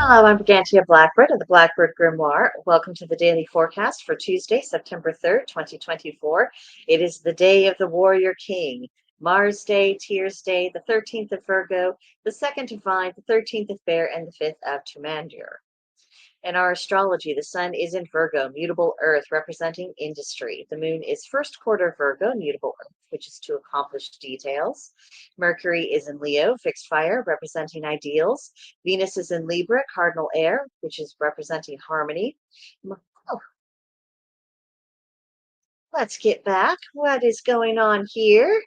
Hello, I'm Brigantia Blackbird of the Blackbird Grimoire. Welcome to the daily forecast for Tuesday, September 3rd, 2024. It is the day of the Warrior King, Mars Day, Tears Day, the 13th of Virgo, the 2nd of Vine, the 13th of Bear, and the 5th of Tumandur. In our astrology, the sun is in Virgo, mutable earth, representing industry. The moon is first quarter Virgo, mutable earth, which is to accomplish details. Mercury is in Leo, fixed fire, representing ideals. Venus is in Libra, cardinal air, which is representing harmony. Oh, let's get back. What is going on here?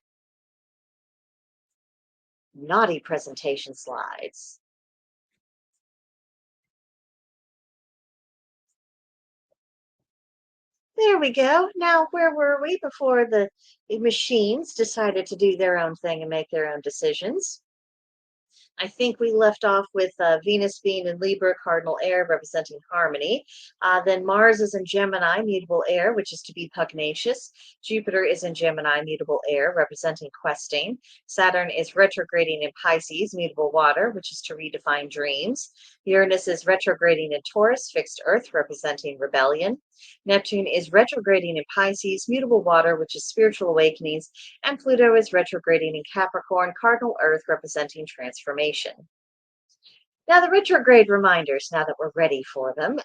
Naughty presentation slides. There we go. Now, where were we before the machines decided to do their own thing and make their own decisions? I think we left off with Venus being in Libra, cardinal air, representing harmony. Then Mars is in Gemini, mutable air, which is to be pugnacious. Jupiter is in Gemini, mutable air, representing questing. Saturn is retrograding in Pisces, mutable water, which is to redefine dreams. Uranus is retrograding in Taurus, fixed earth, representing rebellion. Neptune is retrograding in Pisces, mutable water, which is spiritual awakenings, and Pluto is retrograding in Capricorn, cardinal earth, representing transformation. Now, the retrograde reminders, now that we're ready for them.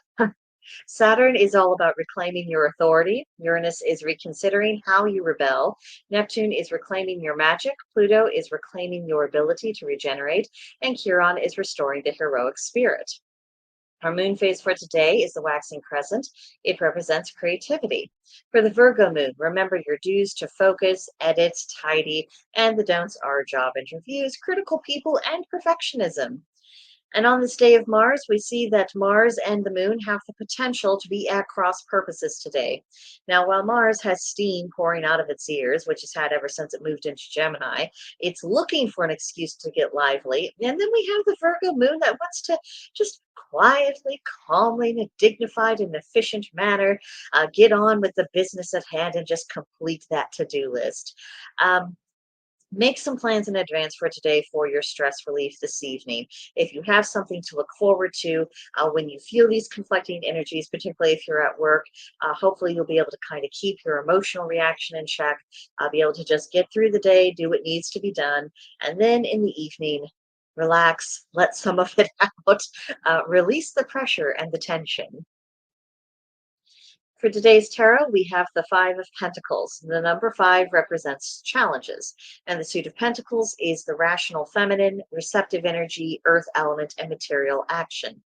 Saturn is all about reclaiming your authority. Uranus is reconsidering how you rebel. Neptune is reclaiming your magic. Pluto is reclaiming your ability to regenerate. And Chiron is restoring the heroic spirit. Our moon phase for today is the waxing crescent. It represents creativity. For the Virgo moon, remember your dues to focus, edit, tidy, and the don'ts are job interviews, critical people, and perfectionism. And on this day of Mars, we see that Mars and the moon have the potential to be at cross purposes today. Now, while Mars has steam pouring out of its ears, which it's had ever since it moved into Gemini, it's looking for an excuse to get lively. And then we have the Virgo moon that wants to just quietly, calmly, in a dignified and efficient manner, get on with the business at hand and just complete that to-do list. Um, Make some plans in advance for today for your stress relief this evening. If you have something to look forward to when you feel these conflicting energies, particularly if you're at work, hopefully you'll be able to kind of keep your emotional reaction in check, be able to just get through the day, do what needs to be done, and then in the evening, relax, let some of it out, release the pressure and the tension. For today's tarot, we have the Five of Pentacles. The number five represents challenges, and the suit of Pentacles is the rational feminine, receptive energy, earth element, and material action.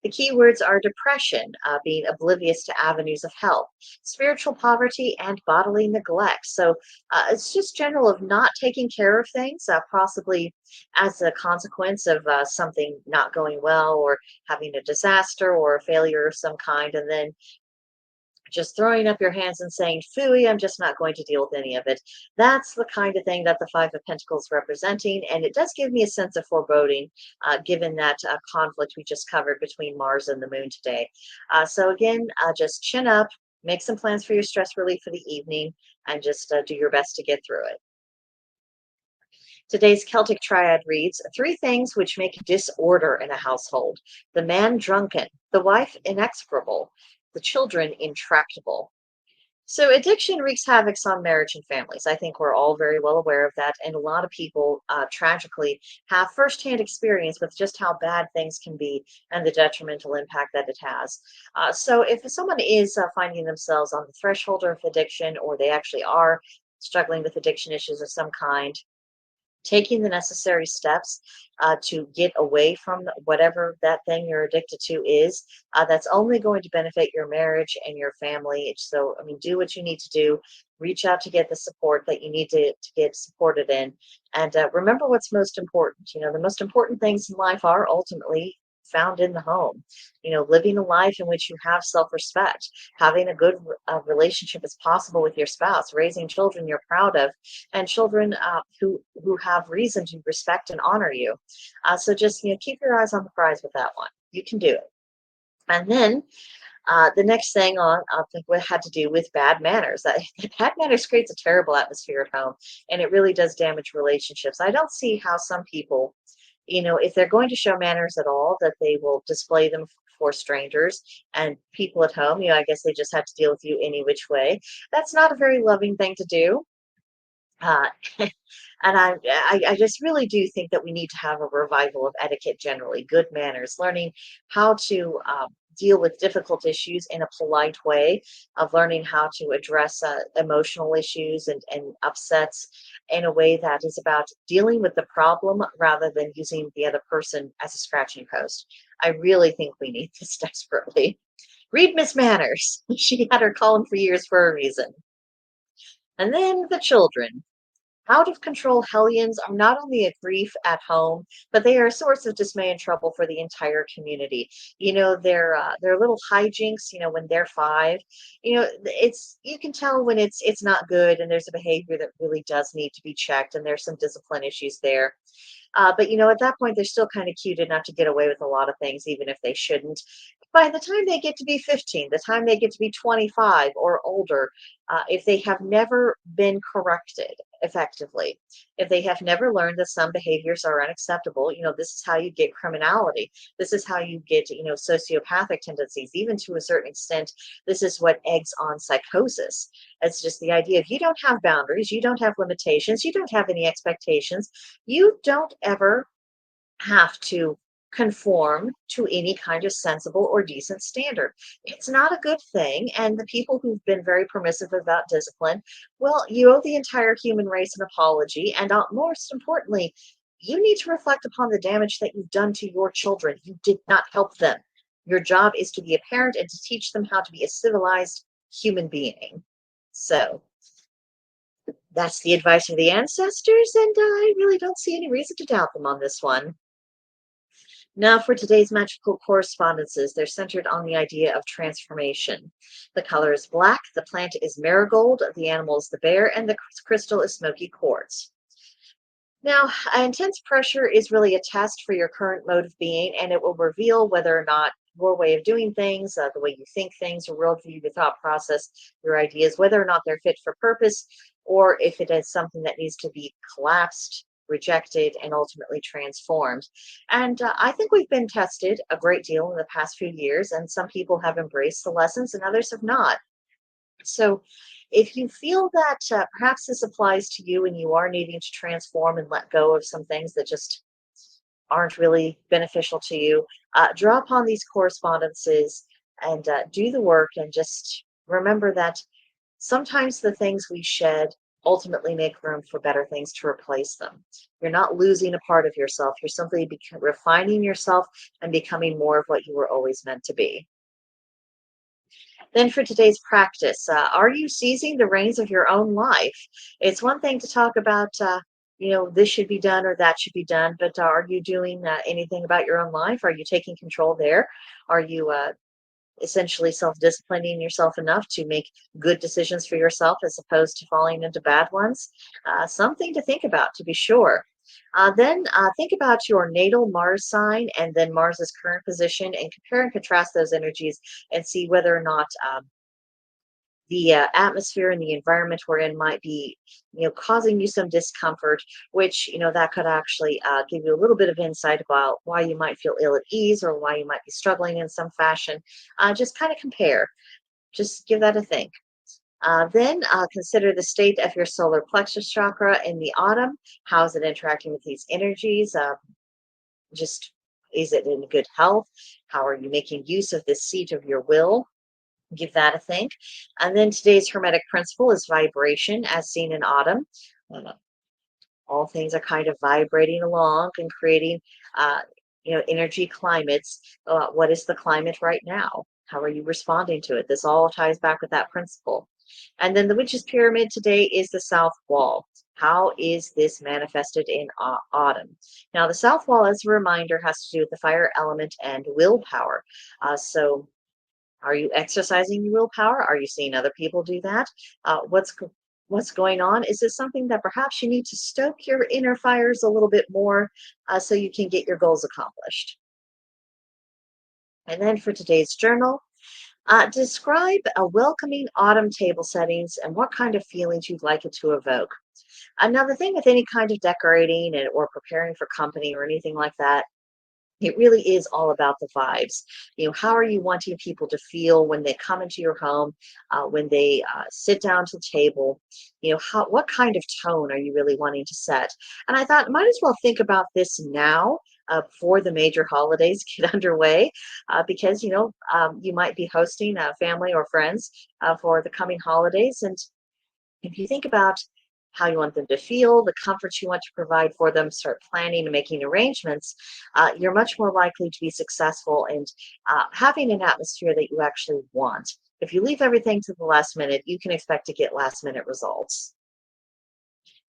The keywords are depression, being oblivious to avenues of help, spiritual poverty, and bodily neglect. So it's just general of not taking care of things, possibly as a consequence of something not going well or having a disaster or a failure of some kind, and then just throwing up your hands and saying, "Phooey, I'm just not going to deal with any of it." That's the kind of thing that the Five of Pentacles representing, and it does give me a sense of foreboding, given that conflict we just covered between Mars and the Moon today. So again, just chin up, make some plans for your stress relief for the evening, and just do your best to get through it. Today's Celtic triad reads three things which make disorder in a household: the man drunken, the wife inexorable, the children intractable. So, addiction wreaks havoc on marriage and families. I think we're all very well aware of that. And a lot of people tragically have firsthand experience with just how bad things can be and the detrimental impact that it has. So, if someone is finding themselves on the threshold of addiction, or they actually are struggling with addiction issues of some kind, taking the necessary steps to get away from whatever that thing you're addicted to is, that's only going to benefit your marriage and your family. So, I mean, do what you need to do. Reach out to get the support that you need to get supported in. And remember what's most important. You know, the most important things in life are ultimately found in the home. You know, living a life in which you have self-respect, having a good relationship as possible with your spouse, raising children you're proud of, and children who have reason to respect and honor you. So just keep your eyes on the prize with that one. You can do it. And then the next thing on I think what had to do with bad manners. That bad manners creates a terrible atmosphere at home, and it really does damage relationships. I don't see how some people, If they're going to show manners at all, that they will display them for strangers and people at home. I guess they just have to deal with you any which way. That's not a very loving thing to do. Uh, and I just really do think that we need to have a revival of etiquette generally, good manners, learning how to deal with difficult issues in a polite way, of learning how to address emotional issues and upsets in a way that is about dealing with the problem rather than using the other person as a scratching post. I really think we need this desperately. Read Miss Manners. She had her column for years for a reason. And then the children. Out of control hellions are not only a grief at home, but they are a source of dismay and trouble for the entire community. Their little hijinks. When they're 5, it's you can tell when it's not good, and there's a behavior that really does need to be checked, and there's some discipline issues there. But at that point, they're still kind of cute enough to get away with a lot of things, even if they shouldn't. By the time they get to be 15, the time they get to be 25 or older, if they have never been corrected effectively, if they have never learned that some behaviors are unacceptable, this is how you get criminality. This is how you get, sociopathic tendencies, even to a certain extent. This is what eggs on psychosis. It's just the idea of you don't have boundaries, you don't have limitations, you don't have any expectations, you don't ever have to conform to any kind of sensible or decent standard. It's not a good thing. And the people who've been very permissive about discipline, well, you owe the entire human race an apology. And most importantly, you need to reflect upon the damage that you've done to your children. You did not help them. Your job is to be a parent and to teach them how to be a civilized human being. So that's the advice of the ancestors, and I really don't see any reason to doubt them on this one. Now, for today's magical correspondences, they're centered on the idea of transformation. The color is black, the plant is marigold, the animal is the bear, and the crystal is smoky quartz. Now, intense pressure is really a test for your current mode of being, and it will reveal whether or not your way of doing things, the way you think things, your worldview, your thought process, your ideas, whether or not they're fit for purpose, or if it is something that needs to be collapsed, rejected, and ultimately transformed. And I think we've been tested a great deal in the past few years, and some people have embraced the lessons and others have not. So, if you feel that perhaps this applies to you and you are needing to transform and let go of some things that just aren't really beneficial to you, draw upon these correspondences and do the work, and just remember that sometimes the things we shed ultimately make room for better things to replace them. You're not losing a part of yourself, you're simply refining yourself and becoming more of what you were always meant to be. Then for today's practice, are you seizing the reins of your own life? It's one thing to talk about, this should be done or that should be done, but are you doing anything about your own life? Are you taking control there? Are you essentially self-disciplining yourself enough to make good decisions for yourself as opposed to falling into bad ones? Something to think about, to be sure. Then think about your natal Mars sign and then Mars's current position, and compare and contrast those energies and see whether or not the atmosphere and the environment we're in might be, causing you some discomfort, which, that could actually give you a little bit of insight about why you might feel ill at ease or why you might be struggling in some fashion. Just kind of compare. Just give that a think. Then consider the state of your solar plexus chakra in the autumn. How is it interacting with these energies? Just is it in good health? How are you making use of this seat of your will? Give that a think. And then today's hermetic principle is vibration, as seen in autumn. Uh, all things are kind of vibrating along and creating, uh, energy climates. What is the climate right now? How are you responding to it? This all ties back with that principle. And then the witch's pyramid today is the south wall. How is this manifested in autumn? Now, the south wall, as a reminder, has to do with the fire element and willpower. So are you exercising your willpower? Are you seeing other people do that? What's going on? Is this something that perhaps you need to stoke your inner fires a little bit more so you can get your goals accomplished? And then for today's journal, Describe a welcoming autumn table settings and what kind of feelings you'd like it to evoke. Now, the thing with any kind of decorating or preparing for company or anything like that, it really is all about the vibes. How are you wanting people to feel when they come into your home, when they sit down to the table? What kind of tone are you really wanting to set? And I thought, might as well think about this now. Before the major holidays get underway, because you might be hosting a family or friends for the coming holidays, and if you think about how you want them to feel, the comforts you want to provide for them, start planning and making arrangements, you're much more likely to be successful in having an atmosphere that you actually want. If you leave everything to the last minute, you can expect to get last minute results.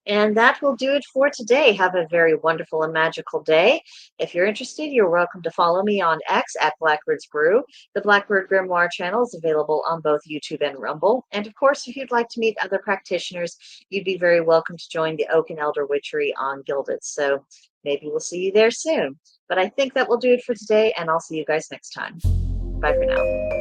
And that will do it for today. Have a very wonderful and magical day. If you're interested, you're welcome to follow me on X at Blackbird's Brew. The Blackbird Grimoire channel is available on both YouTube and Rumble. And of course, if you'd like to meet other practitioners, you'd be very welcome to join the Oak and Elder Witchery on Gilded. So maybe we'll see you there soon. But I think that will do it for today, and I'll see you guys next time. Bye for now.